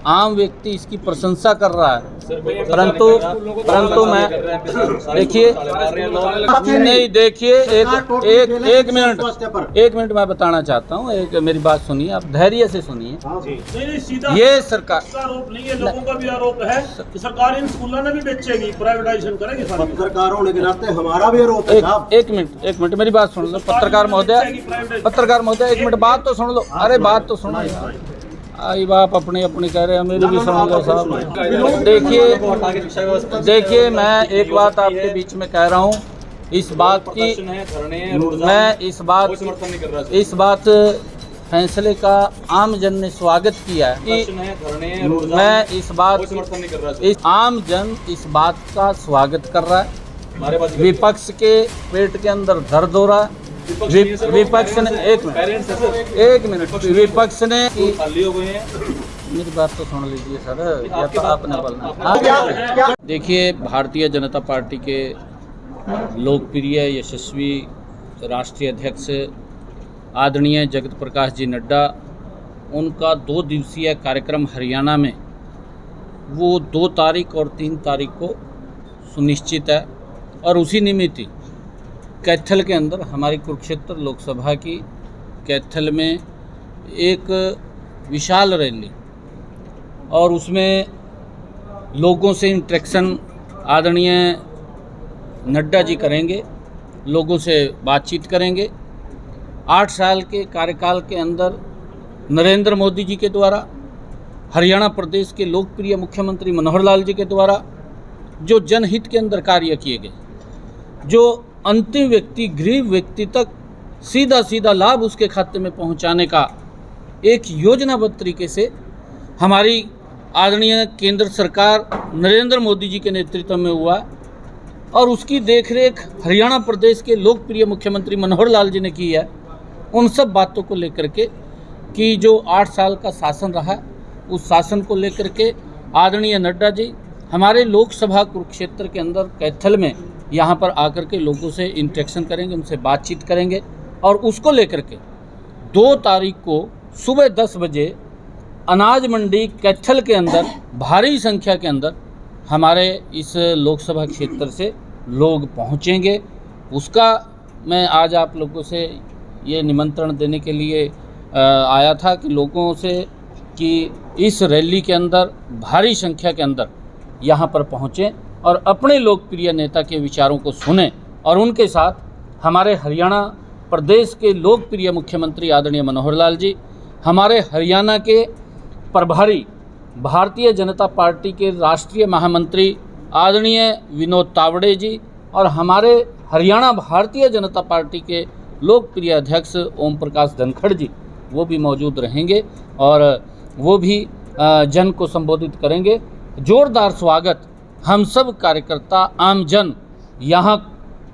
आम व्यक्ति इसकी प्रशंसा कर रहा है, परंतु मैं देखिए नहीं, देखिए एक मिनट मैं बताना चाहता हूँ। एक मेरी बात सुनिए, आप धैर्य से सुनिए। ये सरकार का आरोप नहीं है, लोगों का भी आरोप है कि सरकार इन स्कूलों में भी बेचेगी, प्राइवेटाइजेशन करेगी। पत्रकार होने के नाते हमारा भी आरोप है साहब। एक मिनट मेरी बात सुन लो। पत्रकार महोदय एक मिनट बात तो सुन लो। अरे बात तो सुनो यार, आई बाप अपनी कह रहे हैं, मेरी भी सुन लो साहब। देखिए मैं एक बात आपके बीच में कह रहा हूँ, इस बात की मैं इस बात फैसले का आम जन ने स्वागत किया है कि मैं इस आम जन इस बात का स्वागत कर रहा है। विपक्ष के पेट के अंदर दर्द हो रहा है। विपक्ष ने एक मिनट विपक्ष ने मेरी बात तो सुन लीजिए सर, या तो आपने बोलना। देखिए, भारतीय जनता पार्टी के लोकप्रिय यशस्वी राष्ट्रीय अध्यक्ष आदरणीय जगत प्रकाश जी नड्डा, उनका 2 दिवसीय कार्यक्रम हरियाणा में वो 2 तारीख और 3 तारीख को सुनिश्चित है। और उसी निमित्त कैथल के अंदर हमारी कुरुक्षेत्र लोकसभा की कैथल में एक विशाल रैली और उसमें लोगों से इंटरेक्शन आदरणीय नड्डा जी करेंगे, लोगों से बातचीत करेंगे। 8 साल के कार्यकाल के अंदर नरेंद्र मोदी जी के द्वारा, हरियाणा प्रदेश के लोकप्रिय मुख्यमंत्री मनोहर लाल जी के द्वारा जो जनहित के अंदर कार्य किए गए, जो अंतिम व्यक्ति, गरीब व्यक्ति तक सीधा लाभ उसके खाते में पहुंचाने का एक योजनाबद्ध तरीके से हमारी आदरणीय केंद्र सरकार नरेंद्र मोदी जी के नेतृत्व में हुआ और उसकी देखरेख हरियाणा प्रदेश के लोकप्रिय मुख्यमंत्री मनोहर लाल जी ने की है। उन सब बातों को लेकर के कि जो 8 साल का शासन रहा, उस शासन को लेकर के आदरणीय नड्डा जी हमारे लोकसभा कुरुक्षेत्र के अंदर कैथल में यहाँ पर आकर के लोगों से इंटरेक्शन करेंगे, उनसे बातचीत करेंगे और उसको लेकर के 2 तारीख को सुबह 10 बजे अनाज मंडी कैथल के अंदर भारी संख्या के अंदर हमारे इस लोकसभा क्षेत्र से लोग पहुँचेंगे। उसका मैं आज आप लोगों से ये निमंत्रण देने के लिए आया था कि लोगों से कि इस रैली के अंदर भारी संख्या के अंदर यहाँ पर पहुँचें और अपने लोकप्रिय नेता के विचारों को सुनें और उनके साथ हमारे हरियाणा प्रदेश के लोकप्रिय मुख्यमंत्री आदरणीय मनोहर लाल जी, हमारे हरियाणा के प्रभारी भारतीय जनता पार्टी के राष्ट्रीय महामंत्री आदरणीय विनोद तावड़े जी और हमारे हरियाणा भारतीय जनता पार्टी के लोकप्रिय अध्यक्ष ओम प्रकाश धनखड़ जी, वो भी मौजूद रहेंगे और वो भी जन को संबोधित करेंगे। जोरदार स्वागत हम सब कार्यकर्ता आम जन यहाँ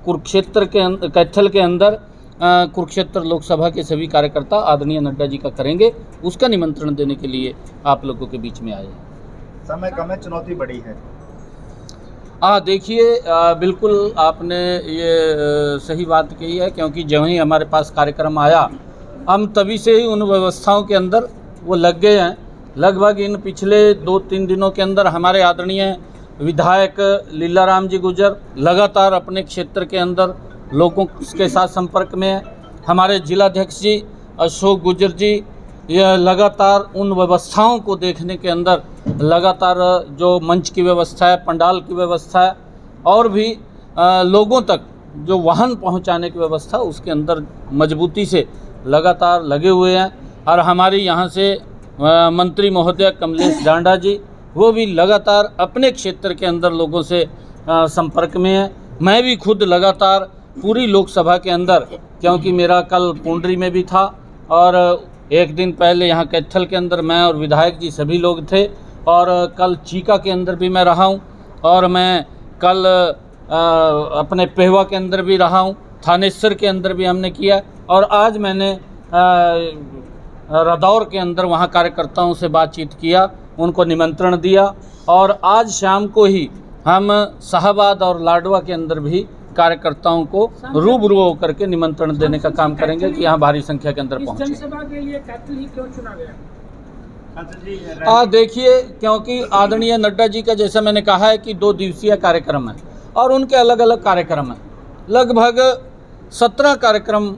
कुरुक्षेत्र के कैथल के अंदर कुरुक्षेत्र लोकसभा के सभी कार्यकर्ता आदरणीय नड्डा जी का करेंगे। उसका निमंत्रण देने के लिए आप लोगों के बीच में आए। समय कम है, चुनौती बड़ी है। देखिए, बिल्कुल आपने ये सही बात कही है, क्योंकि जब ही हमारे पास कार्यक्रम आया हम तभी से ही उन व्यवस्थाओं के अंदर वो लग गए हैं। लगभग इन पिछले 2-3 दिनों के अंदर हमारे आदरणीय विधायक लीलाराम जी गुर्जर लगातार अपने क्षेत्र के अंदर लोगों के साथ संपर्क में है। हमारे जिलाध्यक्ष जी अशोक गुर्जर जी यह लगातार उन व्यवस्थाओं को देखने के अंदर लगातार जो मंच की व्यवस्था है, पंडाल की व्यवस्था है और भी लोगों तक जो वाहन पहुंचाने की व्यवस्था, उसके अंदर मजबूती से लगातार लगे हुए हैं। और हमारी यहाँ से मंत्री महोदय कमलेश डांडा जी, वो भी लगातार अपने क्षेत्र के अंदर लोगों से संपर्क में है। मैं भी खुद लगातार पूरी लोकसभा के अंदर, क्योंकि मेरा कल पुंडरी में भी था और एक दिन पहले यहाँ कैथल के अंदर मैं और विधायक जी सभी लोग थे और कल चीका के अंदर भी मैं रहा हूँ और मैं कल अपने पेहवा के अंदर भी रहा हूँ, थानेसर के अंदर भी हमने किया और आज मैंने रदौर के अंदर वहाँ कार्यकर्ताओं से बातचीत किया, उनको निमंत्रण दिया और आज शाम को ही हम शाहबाद और लाडवा के अंदर भी कार्यकर्ताओं को रूबरू होकर के निमंत्रण देने का काम करेंगे कि यहाँ भारी संख्या के अंदर पहुँचे। जनसभा के लिए कैथल ही क्यों चुना गया? देखिए, क्योंकि आदरणीय नड्डा जी का जैसा मैंने कहा है कि 2 दिवसीय कार्यक्रम है और उनके अलग अलग कार्यक्रम हैं। लगभग 17 कार्यक्रम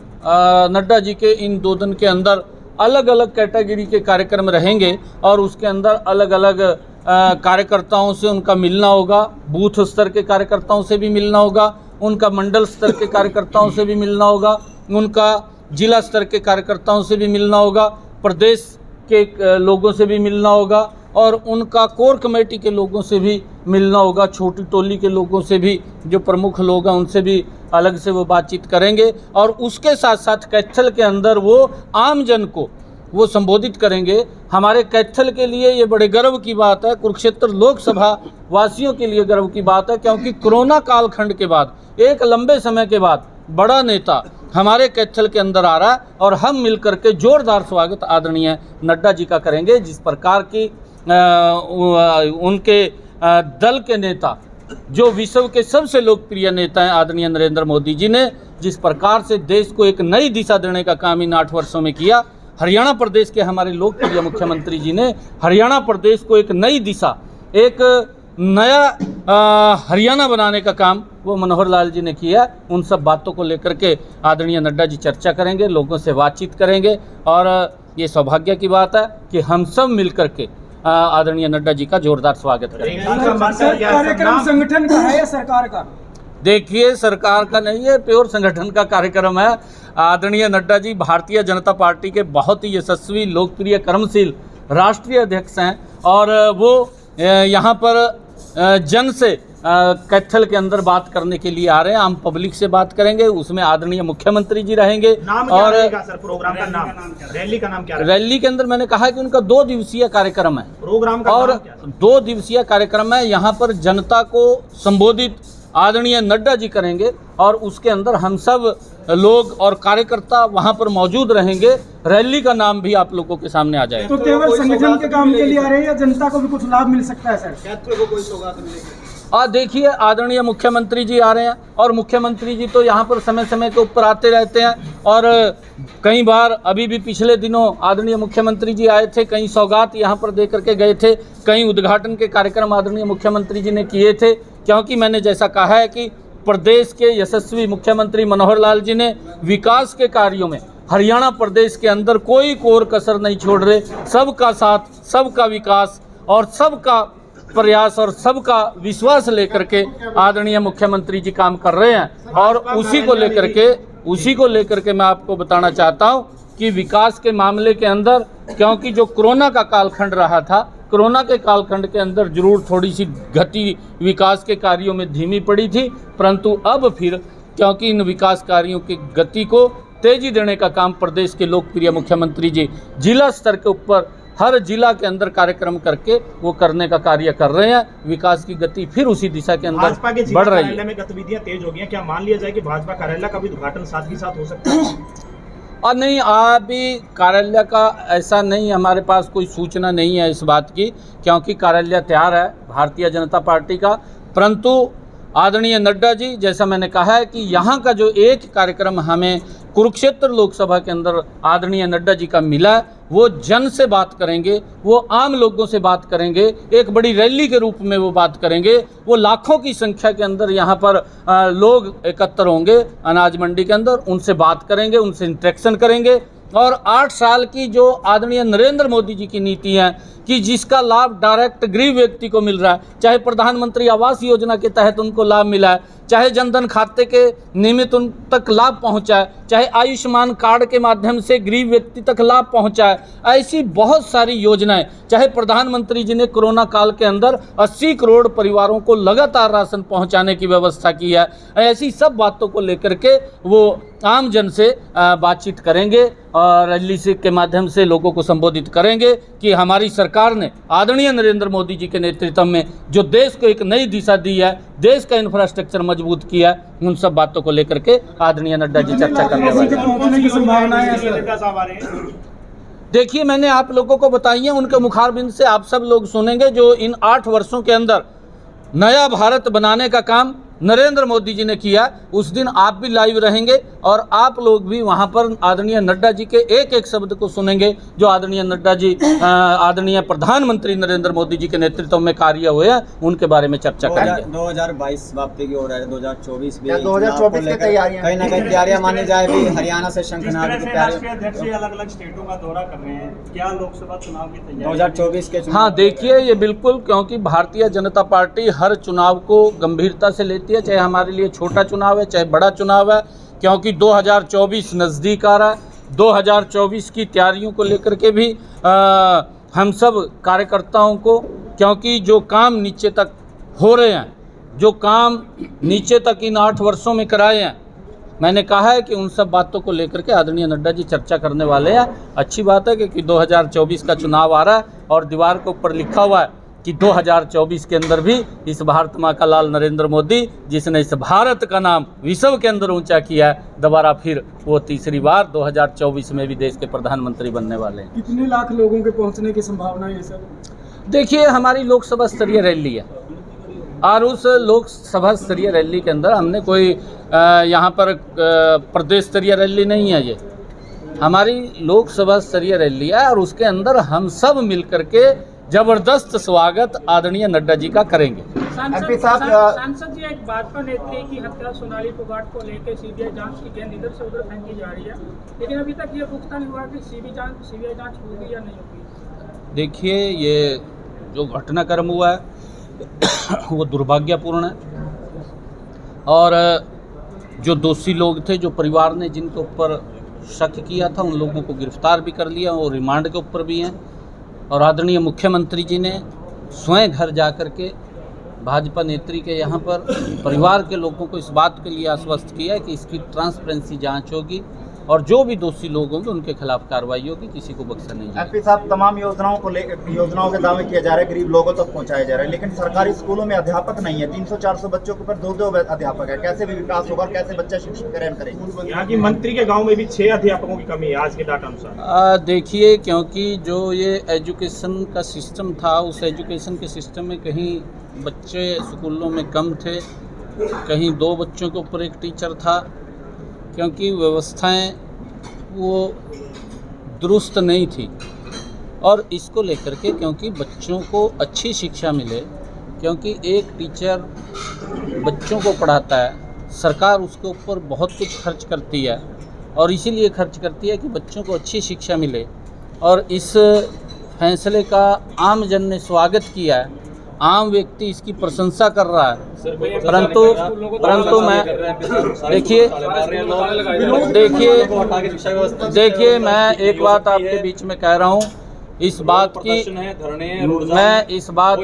नड्डा जी के इन 2 दिन के अंदर अलग अलग कैटेगरी के कार्यक्रम रहेंगे और उसके अंदर अलग अलग कार्यकर्ताओं से उनका मिलना होगा, बूथ स्तर के कार्यकर्ताओं से भी मिलना होगा, उनका मंडल स्तर के कार्यकर्ताओं से भी मिलना होगा, उनका जिला स्तर के कार्यकर्ताओं से भी मिलना होगा, प्रदेश के लोगों से भी मिलना होगा और उनका कोर कमेटी के लोगों से भी मिलना होगा, छोटी टोली के लोगों से भी, जो प्रमुख लोग हैं उनसे भी अलग से वो बातचीत करेंगे और उसके साथ साथ कैथल के अंदर वो आम जन को वो संबोधित करेंगे। हमारे कैथल के लिए ये बड़े गर्व की बात है, कुरुक्षेत्र लोकसभा वासियों के लिए गर्व की बात है, क्योंकि कोरोना कालखंड के बाद एक लंबे समय के बाद बड़ा नेता हमारे कैथल के अंदर आ रहा है और हम मिलकर के जोरदार स्वागत आदरणीय नड्डा जी का करेंगे। जिस प्रकार की उनके दल के नेता, जो विश्व के सबसे लोकप्रिय नेता हैं आदरणीय नरेंद्र मोदी जी ने जिस प्रकार से देश को एक नई दिशा देने का काम इन 8 वर्षों में किया, हरियाणा प्रदेश के हमारे लोकप्रिय मुख्यमंत्री जी ने हरियाणा प्रदेश को एक नई दिशा, एक नया हरियाणा बनाने का काम वो मनोहर लाल जी ने किया। उन सब बातों को लेकर के आदरणीय नड्डा जी चर्चा करेंगे, लोगों से बातचीत करेंगे और ये सौभाग्य की बात है कि हम सब मिलकर के आदरणीय नड्डा जी का जोरदार स्वागत करेंगे। कार्यक्रम संगठन का है या सरकार का? देखिए, सरकार का नहीं है, प्योर संगठन का कार्यक्रम है। आदरणीय नड्डा जी भारतीय जनता पार्टी के बहुत ही यशस्वी, लोकप्रिय, कर्मशील राष्ट्रीय अध्यक्ष हैं और वो यहाँ पर जन से कैथल के अंदर बात करने के लिए आ रहे हैं। हम पब्लिक से बात करेंगे, उसमें आदरणीय मुख्यमंत्री जी रहेंगे। नाम क्या रहेगा सर? प्रोग्राम का नाम, रैली का नाम क्या रहेगा? रैली के अंदर मैंने कहा कि उनका 2 दिवसीय कार्यक्रम है, प्रोग्राम का और नाम क्या? 2 दिवसीय कार्यक्रम है। यहाँ पर जनता को संबोधित आदरणीय नड्डा जी करेंगे और उसके अंदर हम सब लोग और कार्यकर्ता वहां पर मौजूद रहेंगे। रैली का नाम भी आप लोगों के सामने आ जाएगा। तो केवल संगठन के काम के लिए आ रहे हैं या जनता को भी कुछ लाभ मिल सकता है सर? देखिए, आदरणीय मुख्यमंत्री जी आ रहे हैं और मुख्यमंत्री जी तो यहाँ पर समय समय के ऊपर आते रहते हैं और कई बार अभी भी पिछले दिनों आदरणीय मुख्यमंत्री जी आए थे, कई सौगात यहाँ पर दे करके गए थे, कई उद्घाटन के कार्यक्रम आदरणीय मुख्यमंत्री जी ने किए थे। क्योंकि मैंने जैसा कहा है कि प्रदेश के यशस्वी मुख्यमंत्री मनोहर लाल जी ने विकास के कार्यों में हरियाणा प्रदेश के अंदर कोई कोर कसर नहीं छोड़ रहे। सबका साथ, सबका विकास और सबका प्रयास और सबका विश्वास लेकर के आदरणीय मुख्यमंत्री जी काम कर रहे हैं और उसी को लेकर के मैं आपको बताना चाहता हूं कि विकास के मामले के अंदर, क्योंकि जो कोरोना का कालखंड रहा था, कोरोना के कालखंड के अंदर जरूर थोड़ी सी गति विकास के कार्यों में धीमी पड़ी थी, परंतु अब फिर क्योंकि इन विकास कार्यों की गति को तेजी देने का काम प्रदेश के लोकप्रिय मुख्यमंत्री जी जिला स्तर के ऊपर हर जिला के अंदर कार्यक्रम करके वो करने का कार्य कर रहे हैं। विकास की गति फिर उसी दिशा के अंदर बढ़ रही है। में गतिविधियां तेज हो गई हैं, क्या मान लिया जाए कि भाजपा कार्यालय का भी उद्घाटन साथ ही साथ हो सकता है? और नहीं, अभी कार्यालय का ऐसा नहीं, हमारे पास कोई सूचना नहीं है इस बात की, क्योंकि कार्यालय तैयार है भारतीय जनता पार्टी का। परंतु आदरणीय नड्डा जी, जैसा मैंने कहा है कि यहाँ का जो एक कार्यक्रम हमें कुरुक्षेत्र लोकसभा के अंदर आदरणीय नड्डा जी का मिला, वो जन से बात करेंगे, वो आम लोगों से बात करेंगे, एक बड़ी रैली के रूप में वो बात करेंगे। वो लाखों की संख्या के अंदर यहाँ पर लोग एकत्र होंगे अनाज मंडी के अंदर, उनसे बात करेंगे, उनसे इंटरेक्शन करेंगे। और 8 साल की जो आदरणीय नरेंद्र मोदी जी की नीति है कि जिसका लाभ डायरेक्ट गरीब व्यक्ति को मिल रहा है, चाहे प्रधानमंत्री आवास योजना के तहत उनको लाभ मिला है, चाहे जनधन खाते के निमित्त उन तक लाभ पहुंचा है, चाहे आयुष्मान कार्ड के माध्यम से गरीब व्यक्ति तक लाभ पहुंचा है, ऐसी बहुत सारी योजनाएं, चाहे प्रधानमंत्री जी ने कोरोना काल के अंदर 80 करोड़ परिवारों को लगातार राशन पहुंचाने की व्यवस्था की है, ऐसी सब बातों को लेकर के वो आम जन से बातचीत करेंगे और रैली से के माध्यम से लोगों को संबोधित करेंगे कि हमारी सरकार ने आदरणीय नरेंद्र मोदी जी के नेतृत्व में जो देश को एक नई दिशा दी है, देश का इंफ्रास्ट्रक्चर मजबूत किया है, उन सब बातों को लेकर के आदरणीय नड्डा जी चर्चा करने वाले हैं। देखिए, मैंने आप लोगों को बताई है, उनके मुखारबिंद से आप सब लोग सुनेंगे जो इन 8 वर्षों के अंदर नया भारत बनाने का काम नरेंद्र मोदी जी ने किया, उस दिन आप भी लाइव रहेंगे और आप लोग भी वहां पर आदरणीय नड्डा जी के एक एक शब्द को सुनेंगे जो आदरणीय नड्डा जी आदरणीय प्रधानमंत्री नरेंद्र मोदी जी के नेतृत्व में कार्य हुए हैं उनके बारे में चर्चा करेंगे। 2022 वापसी की ओर है, 2024 भी 2024 की तैयारियां कहीं ना कहीं तैयारियां मानी जाए भी। हरियाणा से शंखनाद की तैयारी अध्यक्ष अलग अलग स्टेटों का दौरा कर रहे हैं, क्या लोकसभा चुनाव की तैयारी 2024 के चुनाव? हाँ देखिए, ये बिल्कुल, क्योंकि भारतीय जनता पार्टी हर चुनाव को गंभीरता से लेती है, चाहे हमारे लिए छोटा चुनाव है चाहे बड़ा चुनाव है, क्योंकि 2024 नज़दीक आ रहा है। 2024 की तैयारियों को लेकर के भी हम सब कार्यकर्ताओं को, क्योंकि जो काम नीचे तक हो रहे हैं, जो काम नीचे तक इन 8 वर्षों में कराए हैं, मैंने कहा है कि उन सब बातों को लेकर के आदरणीय नड्डा जी चर्चा करने वाले हैं। अच्छी बात है कि 2024 का चुनाव आ रहा है और दीवार के ऊपर लिखा हुआ है कि 2024 के अंदर भी इस भारत माँ का लाल नरेंद्र मोदी, जिसने इस भारत का नाम विश्व के अंदर ऊंचा किया है, दोबारा फिर वो तीसरी बार 2024 में भी देश के प्रधानमंत्री बनने वाले हैं। कितने लाख लोगों के पहुंचने की संभावना है सर? देखिए, हमारी लोकसभा स्तरीय रैली है और उस लोकसभा स्तरीय रैली के अंदर हमने कोई यहाँ पर प्रदेश स्तरीय रैली नहीं है, ये हमारी लोकसभा स्तरीय रैली है और उसके अंदर हम सब मिलकर के जबरदस्त स्वागत आदरणीय नड्डा जी का करेंगे। सांसद जी, एक भाजपा नेत्री की हत्या सोनाली फोगाट को लेकर सीबीआई जांच की गेंद इधर से उधर फेंकी जा रही है, लेकिन अभी तक ये पुख्ता नहीं हुआ कि सीबीआई जांच होगी या नहीं होगी। देखिए, ये जो घटनाक्रम हुआ है वो दुर्भाग्यपूर्ण है और जो दोषी लोग थे, जो परिवार ने जिनके ऊपर शक किया था, उन लोगों को गिरफ्तार भी कर लिया और रिमांड के ऊपर भी हैं। और आदरणीय मुख्यमंत्री जी ने स्वयं घर जा कर के भाजपा नेत्री के यहाँ पर परिवार के लोगों को इस बात के लिए आश्वस्त किया है कि इसकी ट्रांसपेरेंसी जांच होगी और जो भी दोषी लोग होंगे उनके खिलाफ कार्रवाई होगी, किसी को बख्शा नहीं जाएगा। एमपी साहब, तमाम योजनाओं के दावे किए जा रहे हैं, गरीब लोगों तक पहुंचाए जा रहे हैं, लेकिन सरकारी स्कूलों में अध्यापक नहीं है। 300-400 बच्चों के ऊपर 2-2 अध्यापक है। कैसे भी विकास होगा और कैसे बच्चे शिक्षा ग्रहण करेंगे? यहाँ की मंत्री के गाँव में भी 6 अध्यापकों की कमी है आज के डाटा अनुसार। देखिए, क्योंकि जो ये एजुकेशन का सिस्टम था, उस एजुकेशन के सिस्टम में कहीं बच्चे स्कूलों में कम थे, कहीं 2 बच्चों के ऊपर एक टीचर था, क्योंकि व्यवस्थाएं वो दुरुस्त नहीं थी। और इसको लेकर के, क्योंकि बच्चों को अच्छी शिक्षा मिले, क्योंकि एक टीचर बच्चों को पढ़ाता है, सरकार उसके ऊपर बहुत कुछ खर्च करती है और इसीलिए खर्च करती है कि बच्चों को अच्छी शिक्षा मिले। और इस फैसले का आम जन ने स्वागत किया है, आम व्यक्ति इसकी प्रशंसा कर रहा है, परंतु मैं देखिए मैं एक बात आपके बीच में कह रहा हूँ, इस बात की मैं इस बात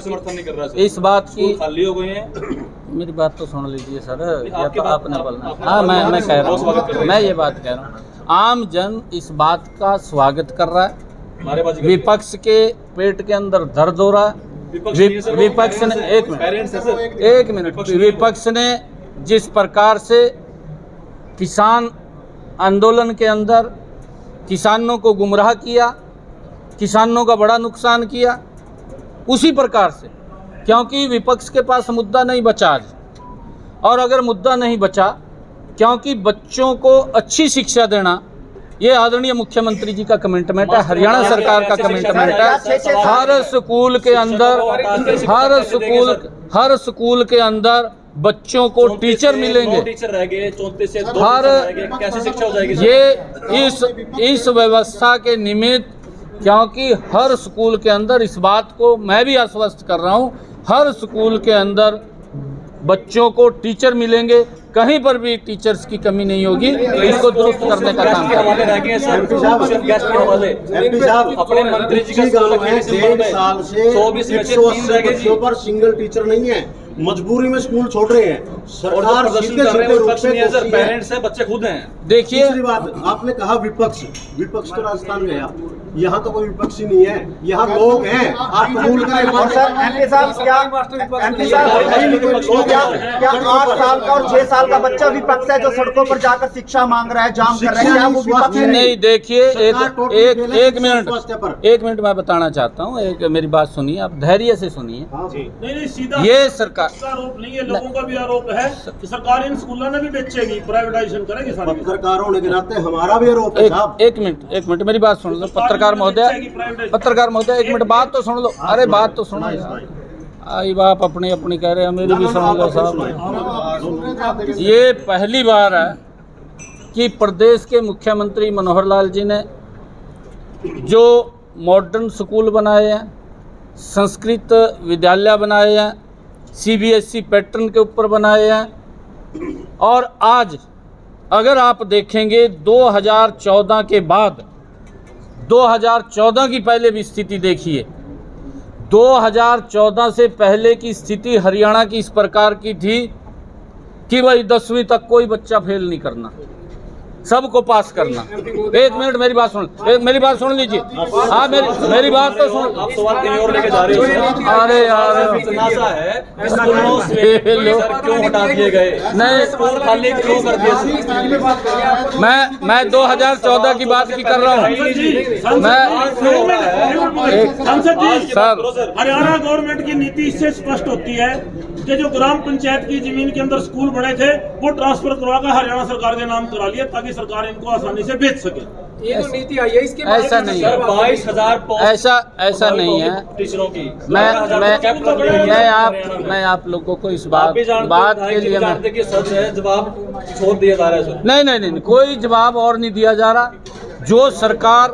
की मेरी बात तो सुन लीजिए सर, या तो आपने बोलना। हाँ, मैं कह रहा हूँ, मैं ये बात कह रहा हूँ, आम जन इस बात का स्वागत कर रहा है। विपक्ष के पेट के अंदर दर्द हो रहा है। विपक्ष ने एक मिनट विपक्ष ने जिस प्रकार से किसान आंदोलन के अंदर किसानों को गुमराह किया, किसानों का बड़ा नुकसान किया, उसी प्रकार से, क्योंकि विपक्ष के पास मुद्दा नहीं बचा आज, और अगर मुद्दा नहीं बचा, क्योंकि बच्चों को अच्छी शिक्षा देना ये आदरणीय मुख्यमंत्री जी का कमिटमेंट है, हरियाणा सरकार का कमिटमेंट है। हर स्कूल के अंदर बच्चों को टीचर मिलेंगे। कैसे शिक्षा हो जाएगी? ये इस व्यवस्था के निमित्त, क्योंकि हर स्कूल के अंदर, इस बात को मैं भी आश्वस्त कर रहा हूँ, हर स्कूल के अंदर बच्चों को टीचर मिलेंगे, कहीं पर भी टीचर्स की कमी नहीं होगी। इसको दुरुस्त करने का काम करेंगे। अपने मंत्री जी का साल से 180 बच्चों पर सिंगल टीचर नहीं है, मजबूरी में स्कूल छोड़ रहे हैं। सरकार सीधे रूप से पेरेंट्स है, बच्चे खुद हैं। देखिए, दूसरी बात, आपने कहा विपक्ष तो राजस्थान गया, यहाँ तो कोई विपक्ष ही नहीं है, यहाँ लोग हैं। आप कबूल करें। और सर, एमपी साहब क्या 8 साल का और 6 साल का बच्चा विपक्ष है जो सड़कों पर जाकर शिक्षा मांग रहा है, जाम कर रहा है, क्या वो विपक्ष नहीं? देखिए, एक मिनट मैं बताना चाहता हूँ, एक मेरी बात सुनिए, आप धैर्य से सुनिए। नहीं, सीधा ये सरकार इसका आरोप नहीं है, लोगों का भी आरोप है कि सरकार इन स्कूलों ने भी बेचेगी, प्राइवेटाइजेशन करेगी सारी। पत्रकार होने के नाते हमारा भी आरोप है साहब। एक मिनट मेरी बात सुन लो पत्रकार महोदय, एक मिनट बात तो सुन लो। अरे बात तो सुनो यार, आई बाप अपनी अपनी कह रहे हैं, मेरी भी सुन लो साहब। ये पहली बार है कि प्रदेश के मुख्यमंत्री मनोहर लाल जी ने जो मॉडर्न स्कूल बनाए हैं, संस्कृत विद्यालय बनाए हैं, CBSE पैटर्न के ऊपर बनाए हैं, और आज अगर आप देखेंगे 2014 के बाद, 2014 की पहले भी स्थिति देखिए, 2014 से पहले की स्थिति हरियाणा की इस प्रकार की थी कि भाई 10वीं तक कोई बच्चा फेल नहीं करना, सबको पास करना। एक मिनट मेरी बात सुन, मेरी बात सुन लीजिए। हाँ मेरी बात तो सुन। आप सवाल कहीं और लेके जा रहे हो। अरे यार इतना सा है, स्कूलों से क्यों हटा दिए गए, नहीं स्कूल खाली क्यों कर दिए? मैं 2014 की बात की कर रहा हूँ। सांसद जी, सर हरियाणा गवर्नमेंट की नीति इससे स्पष्ट होती है कि जो ग्राम पंचायत की जमीन के अंदर स्कूल बने थे वो ट्रांसफर करवाकर हरियाणा सरकार के नाम करा लिया ताकि सरकार इनको आसानी से बेच सके। ये तो नीति आई है, इसके ऐसा नहीं है, 22,000 ऐसा नहीं है टीचरों की। मैं आप लोगों को इस बात के लिए जानते कि सच है, जवाब छोड़ दिया जा रहा है सर। नहीं, कोई जवाब और नहीं दिया जा रहा। जो सरकार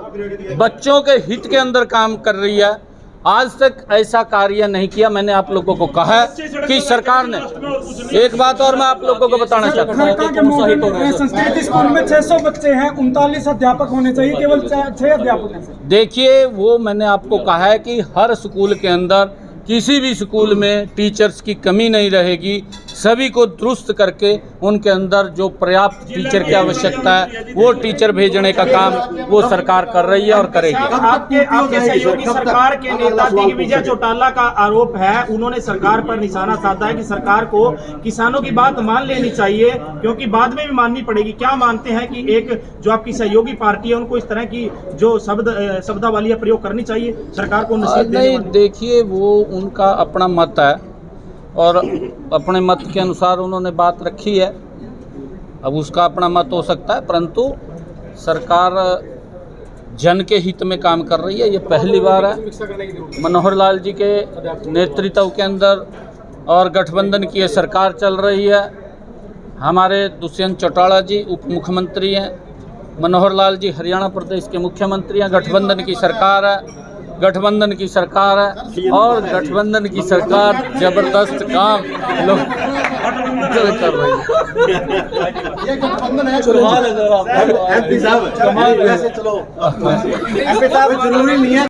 बच्चों के हित के अंदर काम कर रही है, आज तक ऐसा कार्य नहीं किया। मैंने आप लोगों को कहा है कि सरकार ने, एक बात और मैं आप लोगों को बताना चाहता हूँ, संस्कृत स्कूल में 600 बच्चे हैं, 39 अध्यापक होने चाहिए, केवल 6 अध्यापक हैं। देखिए वो मैंने आपको कहा है कि हर स्कूल के अंदर, किसी भी स्कूल में टीचर्स की कमी नहीं रहेगी। सभी को दुरुस्त करके उनके अंदर जो पर्याप्त टीचर की आवश्यकता है वो टीचर भेजने का काम वो सरकार कर रही है और करेगी। आपके सहयोगी सरकार के नेता दिग्विजय चौटाला का आरोप है, उन्होंने सरकार पर निशाना साधा है कि सरकार को किसानों की बात मान लेनी चाहिए क्योंकि बाद में भी माननी पड़ेगी। क्या मानते हैं कि एक जो आपकी सहयोगी पार्टी है उनको इस तरह की जो शब्दावली प्रयोग करनी चाहिए सरकार को? नहीं, देखिए वो उनका अपना मत है और अपने मत के अनुसार उन्होंने बात रखी है। अब उसका अपना मत हो सकता है, परंतु सरकार जन के हित में काम कर रही है। ये पहली बार है मनोहर लाल जी के नेतृत्व के अंदर और गठबंधन की ये सरकार चल रही है। हमारे दुष्यंत चौटाला जी उप मुख्यमंत्री हैं, मनोहर लाल जी हरियाणा प्रदेश के मुख्यमंत्री हैं। गठबंधन की सरकार है, गठबंधन की सरकार है और गठबंधन की सरकार जबरदस्त काम लोग कर रही है। कमाल है सर, आप MP साहब जरूरी नहीं है।